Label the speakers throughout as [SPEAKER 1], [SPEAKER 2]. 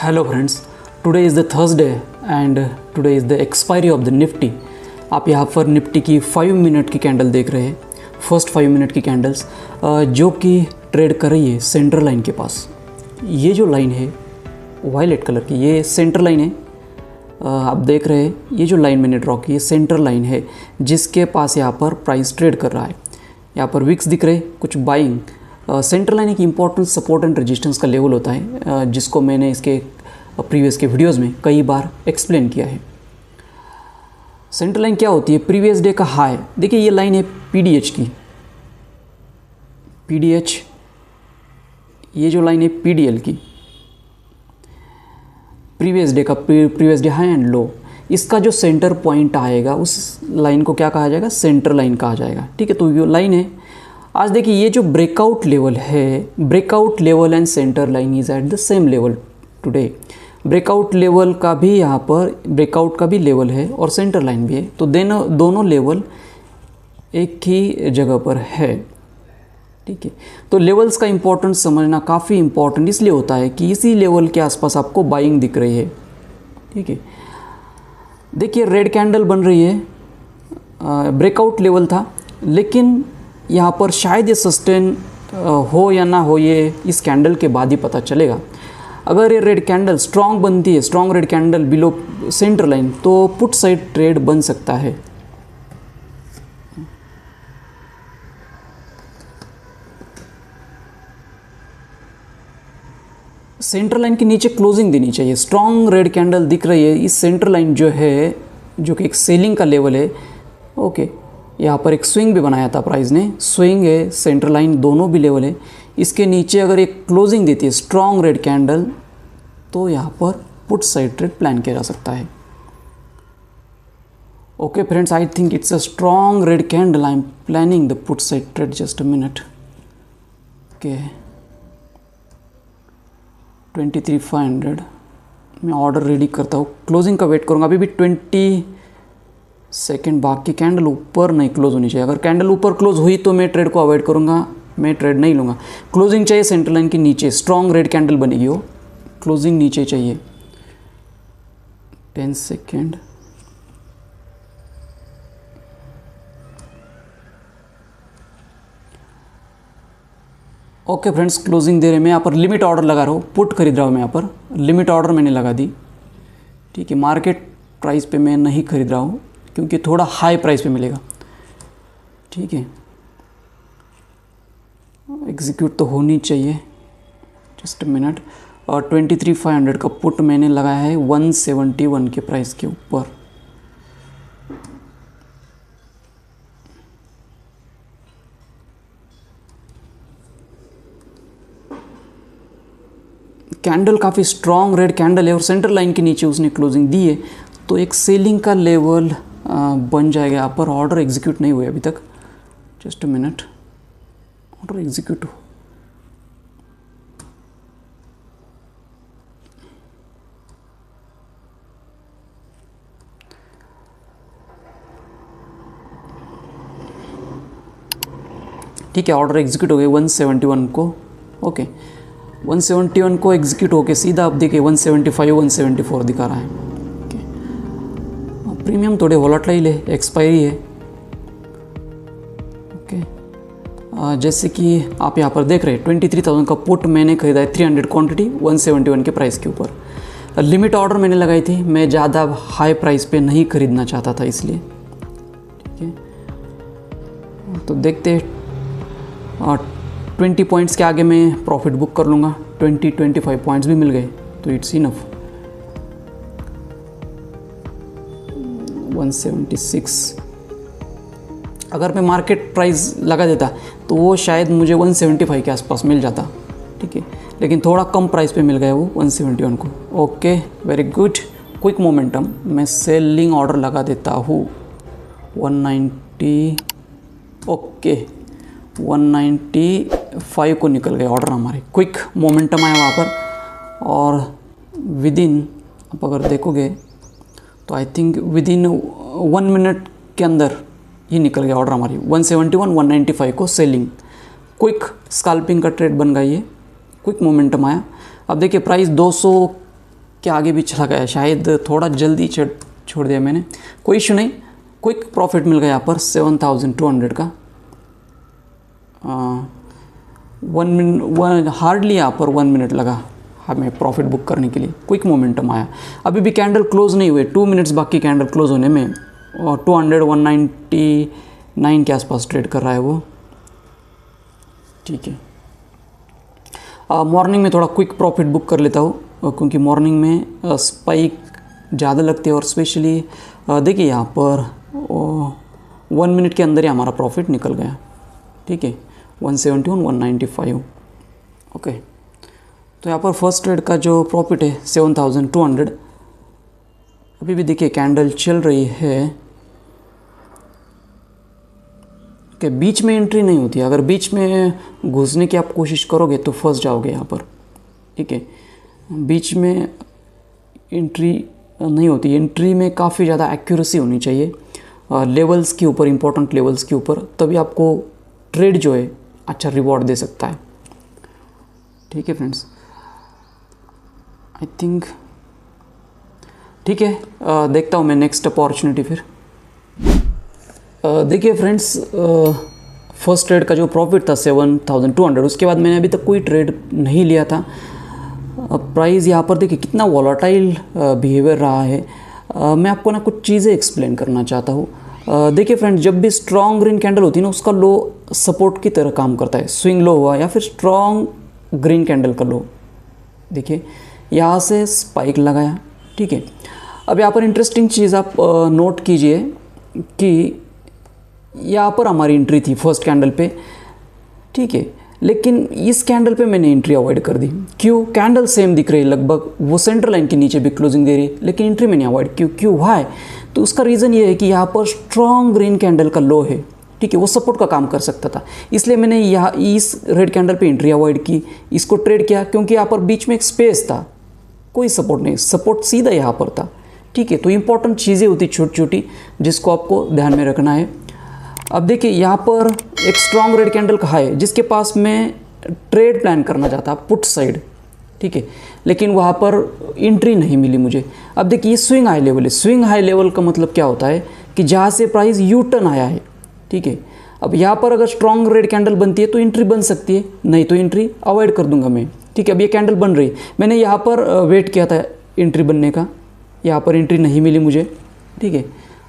[SPEAKER 1] Hello friends, today is the Thursday and today is the expiry of the Nifty. आप यहाँ पर Nifty की 5 minute की candle देख रहे हैं, फर्स्ट 5 मिनट की कैंडल्स जो कि ट्रेड कर रही है सेंटर लाइन के पास। ये जो लाइन है वायलेट कलर की, ये सेंटर लाइन है। आप देख रहे हैं ये जो लाइन मैंने ड्रॉ की है सेंटर लाइन है, जिसके पास यहाँ पर प्राइस ट्रेड कर रहा है। यहाँ पर विक्स दिख रहे, कुछ बाइंग। सेंटर लाइन एक इम्पॉर्टेंट सपोर्ट एंड रेजिस्टेंस का लेवल होता है, जिसको मैंने इसके प्रीवियस के वीडियोस में कई बार एक्सप्लेन किया है। सेंटर लाइन क्या होती है? प्रीवियस डे का हाई। देखिए ये लाइन है पीडीएच की, पीडीएच। ये जो लाइन है पीडीएल की, प्रीवियस डे का previous day high and low. इसका जो सेंटर पॉइंट आएगा उस लाइन को क्या कहा जाएगा? सेंटर लाइन कहा जाएगा। ठीक है, तो ये लाइन है। आज देखिए ये जो ब्रेकआउट लेवल है, breakout level and centre line is at the same level today. Breakout level का भी यहाँ पर ब्रेकआउट का भी लेवल है और सेंटर लाइन भी है, तो दोनों लेवल एक ही जगह पर है। ठीक है, तो लेवल्स का इंपॉर्टेंस समझना काफ़ी इंपॉर्टेंट इसलिए होता है कि इसी लेवल के आसपास आपको बाइंग दिख रही है। ठीक है, देखिए रेड कैंडल बन रही है, ब्रेकआउट लेवल था, लेकिन यहाँ पर शायद ये सस्टेन हो या ना हो, ये इस कैंडल के बाद ही पता चलेगा। अगर ये रेड कैंडल स्ट्रॉन्ग बनती है, strong red candle below centre line, तो पुट साइड ट्रेड बन सकता है। सेंटर लाइन के नीचे क्लोजिंग देनी चाहिए। स्ट्रॉन्ग रेड कैंडल दिख रही है, इस सेंटर लाइन जो है, जो कि एक सेलिंग का लेवल है। ओके, यहाँ पर एक स्विंग भी बनाया था प्राइस ने, स्विंग है, सेंटर लाइन, दोनों भी लेवल है। इसके नीचे अगर एक क्लोजिंग देती है स्ट्रॉन्ग रेड कैंडल, तो यहाँ पर पुट साइड ट्रेड प्लान किया जा सकता है। Okay friends, I think it's a strong red candle, I am planning the put side trade. Just a minute. Okay, 23,500 मैं ऑर्डर रेडी करता हूँ, क्लोजिंग का वेट करूँगा। अभी भी 20 सेकेंड बाकी, कैंडल ऊपर नहीं क्लोज होनी चाहिए। अगर कैंडल ऊपर क्लोज हुई तो मैं ट्रेड को अवॉइड करूँगा, मैं ट्रेड नहीं लूँगा। क्लोजिंग चाहिए सेंटर लाइन के नीचे, स्ट्रॉन्ग रेड कैंडल बनेगी वो, क्लोजिंग नीचे चाहिए। 10 सेकेंड। ओके फ्रेंड्स, क्लोजिंग दे रहे हैं। मैं यहाँ पर लिमिट ऑर्डर लगा रहा हूँ, पुट खरीद रहा हूँ मैं यहाँ पर, लिमिट ऑर्डर मैंने लगा दी। ठीक है, मार्केट प्राइस पे मैं नहीं खरीद रहा हूँ क्योंकि थोड़ा हाई प्राइस पे मिलेगा। ठीक है, एग्जीक्यूट तो होनी चाहिए। Just a minute. और 23,500 का पुट मैंने लगाया है 171 के प्राइस के ऊपर। कैंडल काफ़ी स्ट्रॉन्ग रेड कैंडल है और सेंटर लाइन के नीचे उसने क्लोजिंग दी है, तो एक सेलिंग का लेवल बन जाएगा। यहाँ पर ऑर्डर एग्जीक्यूट नहीं हुए अभी तक। Just a minute, order execute हो। ठीक है, ऑर्डर एग्जीक्यूट हो गए 171 को। ओके, 171 को एग्जीक्यूट होके सीधा आप देखिए 175 174 दिखा रहा है। ओके, प्रीमियम थोड़े वोलेटाइल है, एक्सपायरी है। ओके, जैसे कि आप यहाँ पर देख रहे हैं 23,000 का पुट मैंने खरीदा है, 300 क्वांटिटी 171 के प्राइस के ऊपर। लिमिट ऑर्डर मैंने लगाई थी, मैं ज़्यादा हाई प्राइस पे नहीं खरीदना चाहता था इसलिए। ठीक है, तो देखते हैं 20 पॉइंट्स के आगे मैं प्रॉफिट बुक कर लूँगा। 25 पॉइंट्स भी मिल गए तो इट्स इनफ। 176 अगर मैं मार्केट प्राइस लगा देता तो वो शायद मुझे 175 के आसपास मिल जाता। ठीक है, लेकिन थोड़ा कम प्राइस पे मिल गया वो 171 को। Okay, very good, quick momentum. मैं सेलिंग ऑर्डर लगा देता हूँ 190। ओके, 195 को निकल गए ऑर्डर हमारे। क्विक मोमेंटम आया वहाँ पर, और विदिन आप अगर देखोगे तो आई थिंक विदिन 1 मिनट के अंदर ही निकल गया ऑर्डर हमारी। 171 195 को सेलिंग, क्विक स्कैल्पिंग का ट्रेड बन गई है, क्विक मोमेंटम आया। अब देखिए प्राइस 200 के आगे भी चला गया, शायद थोड़ा जल्दी छोड़ दिया मैंने, कोई इशू नहीं। क्विक प्रॉफिट मिल गया यहाँ पर 7200 का। 1 मिनट हार्डली यहाँ पर 1 मिनट लगा हमें प्रॉफिट बुक करने के लिए, क्विक मोमेंटम आया। अभी भी कैंडल क्लोज नहीं हुए, 2 मिनट्स बाकी कैंडल क्लोज होने में, और 199 के आसपास ट्रेड कर रहा है वो, ठीक है। मॉर्निंग में थोड़ा क्विक प्रॉफिट बुक कर लेता हूँ, क्योंकि मॉर्निंग में स्पाइक ज़्यादा लगती है, और स्पेशली देखिए यहाँ पर 1 मिनट के अंदर ही हमारा प्रॉफिट निकल गया, ठीक है, 171 195। ओके, तो यहाँ पर फर्स्ट ट्रेड का जो प्रॉफिट है 7200। अभी भी देखिए कैंडल चल रही है कि बीच में एंट्री नहीं होती है। अगर बीच में घुसने की आप कोशिश करोगे तो फंस जाओगे यहाँ पर, ठीक है। बीच में एंट्री नहीं होती, एंट्री में काफ़ी ज़्यादा एक्यूरेसी होनी चाहिए लेवल्स के ऊपर, इंपॉर्टेंट लेवल्स के ऊपर, तभी आपको ट्रेड जो है अच्छा रिवॉर्ड दे सकता है, ठीक है फ्रेंड्स। आई थिंक ठीक है, देखता हूँ मैं नेक्स्ट अपॉर्चुनिटी फिर। देखिए फ्रेंड्स, फर्स्ट ट्रेड का जो प्रॉफिट था 7200, उसके बाद मैंने अभी तक कोई ट्रेड नहीं लिया था। प्राइस यहाँ पर देखिए कितना वॉलेटाइल बिहेवियर रहा है। मैं आपको ना कुछ चीज़ें एक्सप्लेन करना चाहता हूँ। देखिए फ्रेंड्स, जब भी स्ट्रॉन्ग ग्रीन कैंडल होती है ना, उसका लो सपोर्ट की तरह काम करता है। स्विंग लो हुआ या फिर स्ट्रॉन्ग ग्रीन कैंडल का लो, देखिए यहाँ से स्पाइक लगाया, ठीक है। अब यहाँ पर इंटरेस्टिंग चीज़ आप नोट कीजिए कि यहाँ पर हमारी एंट्री थी फर्स्ट कैंडल पे, ठीक है, लेकिन इस कैंडल पे मैंने एंट्री अवॉइड कर दी। क्यों? कैंडल सेम दिख रही है लगभग, वो सेंट्रल लाइन के नीचे भी क्लोजिंग दे रही है, लेकिन एंट्री मैंने अवॉइड क्यों व्हाई? तो उसका रीज़न ये है कि यहाँ पर स्ट्रॉन्ग ग्रीन कैंडल का लो है, ठीक है, वो सपोर्ट का काम कर सकता था, इसलिए मैंने यहाँ इस रेड कैंडल पे एंट्री अवॉइड की, इसको ट्रेड किया, क्योंकि यहाँ पर बीच में एक स्पेस था, कोई सपोर्ट नहीं, सपोर्ट सीधा यहाँ पर था, ठीक है। तो इंपॉर्टेंट चीज़ें होती छोटी छोटी जिसको आपको ध्यान में रखना है। अब देखिए यहाँ पर एक स्ट्रॉन्ग रेड कैंडल का हाई है, जिसके पास मैं ट्रेड प्लान करना चाहता, पुट साइड, ठीक है, लेकिन वहाँ पर एंट्री नहीं मिली मुझे। अब देखिए ये स्विंग हाई लेवल है। स्विंग हाई लेवल का मतलब क्या होता है कि जहाँ से प्राइस यू टर्न आया है, ठीक है। अब यहाँ पर अगर स्ट्रॉन्ग रेड कैंडल बनती है तो एंट्री बन सकती है, नहीं तो एंट्री अवॉइड कर दूंगा मैं, ठीक है। अब ये कैंडल बन रही, मैंने यहाँ पर वेट किया था एंट्री बनने का, यहाँ पर एंट्री नहीं मिली मुझे, ठीक है।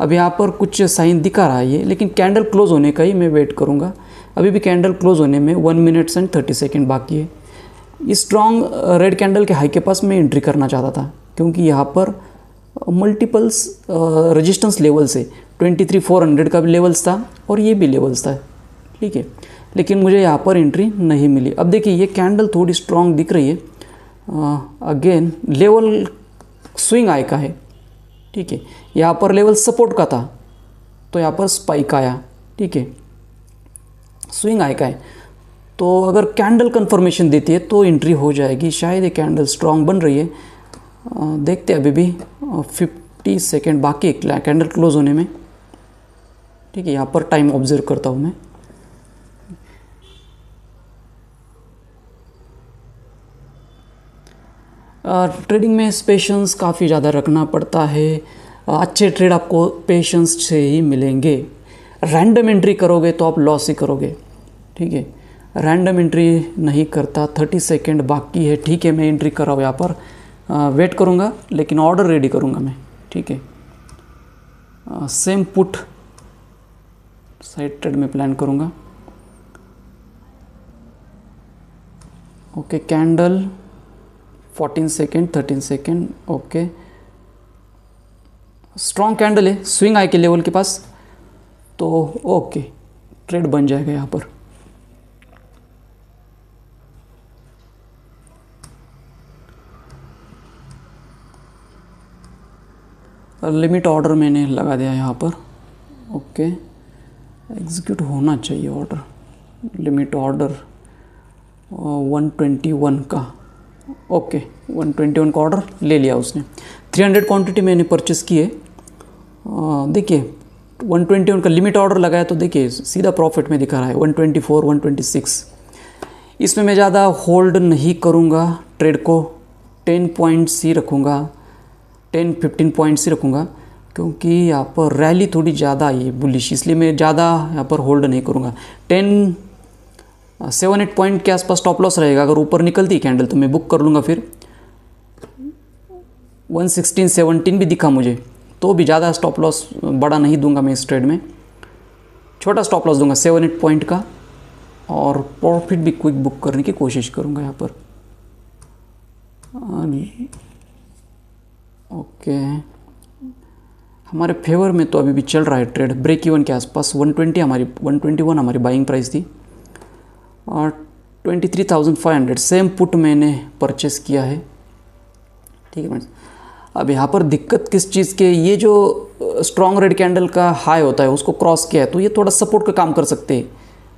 [SPEAKER 1] अब यहाँ पर कुछ साइन दिखा रहा है ये, लेकिन कैंडल क्लोज होने का ही मैं वेट करूँगा। अभी भी कैंडल क्लोज होने में 1 मिनट एंड 30 सेकेंड बाकी है। इस स्ट्रॉन्ग रेड कैंडल के हाई के पास मैं एंट्री करना चाहता था, क्योंकि यहाँ पर मल्टीपल्स रेजिस्टेंस लेवल्स है, 23,400 का भी लेवल्स था और ये भी लेवल्स था, ठीक है, लेकिन मुझे यहाँ पर एंट्री नहीं मिली। अब देखिए ये कैंडल थोड़ी स्ट्रॉन्ग दिख रही है, अगेन लेवल स्विंग हाई का है, ठीक है, यहाँ पर लेवल सपोर्ट का था तो यहाँ पर स्पाइक आया, ठीक है, स्विंग हाई का है। तो अगर कैंडल कंफर्मेशन देती है तो एंट्री हो जाएगी, शायद ये कैंडल स्ट्रॉन्ग बन रही है, देखते हैं। अभी भी 50 सेकेंड बाकी है कैंडल क्लोज होने में, ठीक है। यहाँ पर टाइम ऑब्जर्व करता हूँ मैं। ट्रेडिंग में पेशेंस काफ़ी ज़्यादा रखना पड़ता है, अच्छे ट्रेड आपको पेशेंस से ही मिलेंगे। रैंडम एंट्री करोगे तो आप लॉस ही करोगे, ठीक है। रैंडम एंट्री नहीं करता। 30 सेकेंड बाकी है, ठीक है, मैं एंट्री कर रहा हूँ यहाँ पर, वेट करूँगा, लेकिन ऑर्डर रेडी करूँगा मैं, ठीक है। सेम पुट साइड ट्रेड में प्लान करूँगा। Okay, candle 14 second 13 second, okay, strong candle है स्विंग हाई के लेवल के पास, तो ओके ट्रेड बन जाएगा यहाँ पर। लिमिट ऑर्डर मैंने लगा दिया यहाँ पर, ओके, एग्जीक्यूट होना चाहिए ऑर्डर। लिमिट ऑर्डर 121 का, ओके, 121 का ऑर्डर ले लिया उसने। 300 क्वांटिटी मैंने परचेस की है। देखिए 121 का लिमिट ऑर्डर लगाया तो देखिए सीधा प्रॉफिट में दिखा रहा है 124 126। इसमें मैं ज़्यादा होल्ड नहीं करूँगा ट्रेड को, 10 पॉइंट्स ही रखूँगा, 10-15 पॉइंट्स ही रखूँगा, क्योंकि यहाँ पर रैली थोड़ी ज़्यादा आई है बुलिश, इसलिए मैं ज़्यादा यहाँ पर होल्ड नहीं करूँगा। 7-8 पॉइंट के आसपास स्टॉप लॉस रहेगा। अगर ऊपर निकलती कैंडल तो मैं बुक कर लूँगा। फिर 116-17 भी दिखा मुझे तो भी ज़्यादा स्टॉप लॉस बड़ा नहीं दूंगा मैं इस ट्रेड में, छोटा स्टॉप लॉस दूंगा 7-8 पॉइंट का, और प्रॉफिट भी क्विक बुक करने की कोशिश करूंगा यहाँ पर। ओके, हमारे फेवर में तो अभी भी चल रहा है ट्रेड ब्रेक इवन के आसपास। 121 हमारी बाइंग प्राइस थी और 23,500 सेम पुट मैंने परचेस किया है। ठीक है फ्रेंड्स, अब यहाँ पर दिक्कत किस चीज़ के, ये जो स्ट्रॉन्ग रेड कैंडल का हाई होता है उसको क्रॉस किया है तो ये थोड़ा सपोर्ट का काम कर सकते हैं।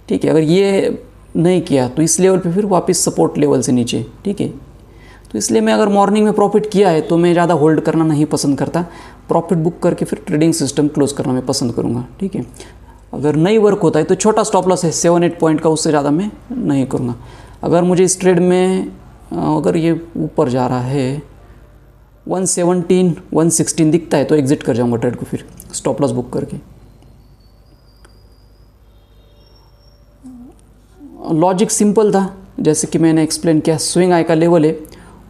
[SPEAKER 1] ठीक है, अगर ये नहीं किया तो इस लेवल पे फिर वापस सपोर्ट लेवल से नीचे। ठीक है, तो इसलिए मैं अगर मॉर्निंग में प्रॉफिट किया है तो मैं ज़्यादा होल्ड करना नहीं पसंद करता, प्रॉफिट बुक करके फिर ट्रेडिंग सिस्टम क्लोज करना मैं पसंद करूँगा। ठीक है, अगर नहीं वर्क होता है तो छोटा स्टॉप लॉस है 7-8 पॉइंट का, उससे ज़्यादा मैं नहीं करूँगा। अगर मुझे इस ट्रेड में अगर ये ऊपर जा रहा है 117-116 दिखता है तो एग्जिट कर जाऊँगा ट्रेड को, फिर स्टॉप लॉस बुक करके। लॉजिक सिंपल था, जैसे कि मैंने एक्सप्लेन किया, स्विंग आई का लेवल है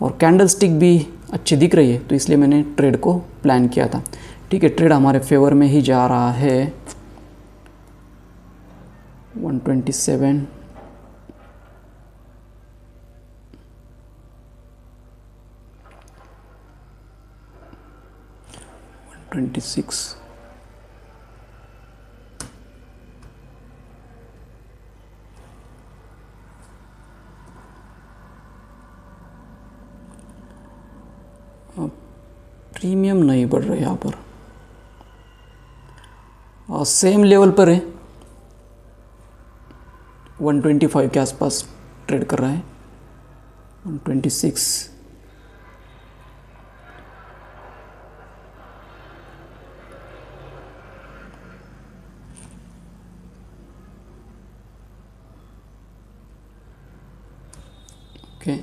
[SPEAKER 1] और कैंडल स्टिक भी अच्छी दिख रही है तो इसलिए मैंने ट्रेड को प्लान किया था। ठीक है, ट्रेड हमारे फेवर में ही जा रहा है। 127, 126, प्रीमियम नहीं बढ़ रहा है यहाँ पर और सेम लेवल पर है, 125 के आसपास ट्रेड कर रहा है। 126, ओके।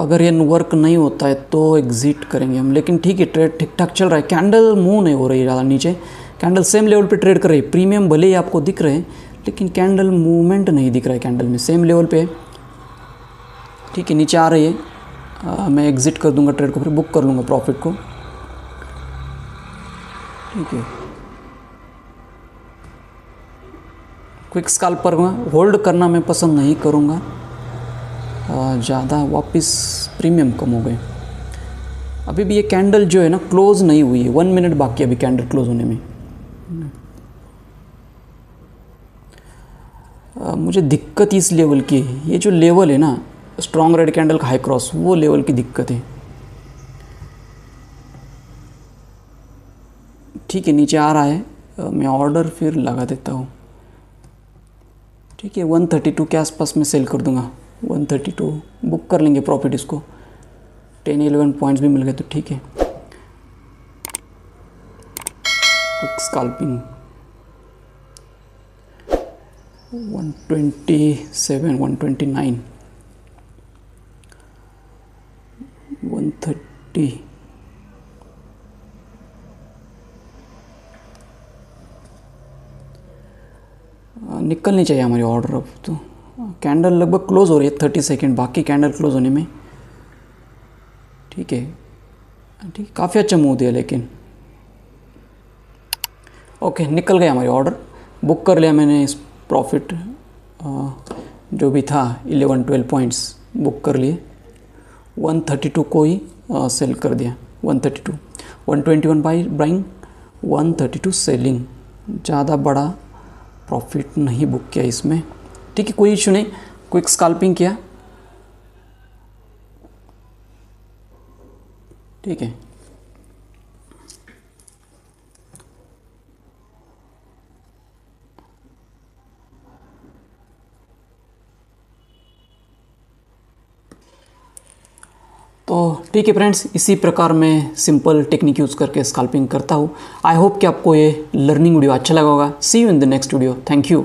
[SPEAKER 1] अगर ये वर्क नहीं होता है तो एग्जिट करेंगे हम, लेकिन ठीक है ट्रेड ठीक ठाक चल रहा है। कैंडल मूव नहीं हो रही है ज़्यादा नीचे, कैंडल सेम लेवल पे ट्रेड कर रही है। प्रीमियम भले ही आपको दिख रहे हैं लेकिन कैंडल मूवमेंट नहीं दिख रहा है, कैंडल में सेम लेवल पे है। ठीक है, नीचे आ रही है, मैं एग्जिट कर दूंगा ट्रेड को, फिर बुक कर लूँगा प्रॉफिट को। ठीक है, क्विक स्कैल्प पर होल्ड करना मैं पसंद नहीं करूँगा ज़्यादा, वापस प्रीमियम कम हो गए। अभी भी ये कैंडल जो है ना क्लोज नहीं हुई है, 1 मिनट बाकी अभी कैंडल क्लोज होने में। मुझे दिक्कत इस लेवल की है, ये जो लेवल है ना स्ट्रॉन्ग रेड कैंडल का हाई क्रॉस, वो लेवल की दिक्कत है। ठीक है, नीचे आ रहा है, मैं ऑर्डर फिर लगा देता हूँ। ठीक है, 132 के आसपास मैं सेल कर दूंगा। 132 बुक कर लेंगे प्रॉफिट, इसको 10-11 पॉइंट्स भी मिल गए तो ठीक है। क्विक स्कैल्पिंग 127, 129, 130, निकलनी चाहिए हमारी ऑर्डर। अब तो कैंडल लगभग क्लोज हो रही है, 30 सेकेंड बाकी कैंडल क्लोज होने में। ठीक है, ठीक, काफ़ी अच्छा मूव दिया लेकिन। ओके, निकल गया हमारी ऑर्डर, बुक कर लिया मैंने इस प्रॉफिट जो भी था 11-12 पॉइंट्स बुक कर लिए। 132 को ही सेल कर दिया, 132, 121 बाइंग, 132 सेलिंग। ज़्यादा बड़ा प्रॉफिट नहीं बुक किया इसमें। ठीक है, कोई इशू नहीं, क्विक स्कैल्पिंग किया। ठीक है, तो ठीक है फ्रेंड्स, इसी प्रकार मैं सिंपल टेक्निक यूज़ करके स्कैल्पिंग करता हूँ। आई होप कि आपको ये लर्निंग वीडियो अच्छा लगा होगा। See you in the next video. Thank you.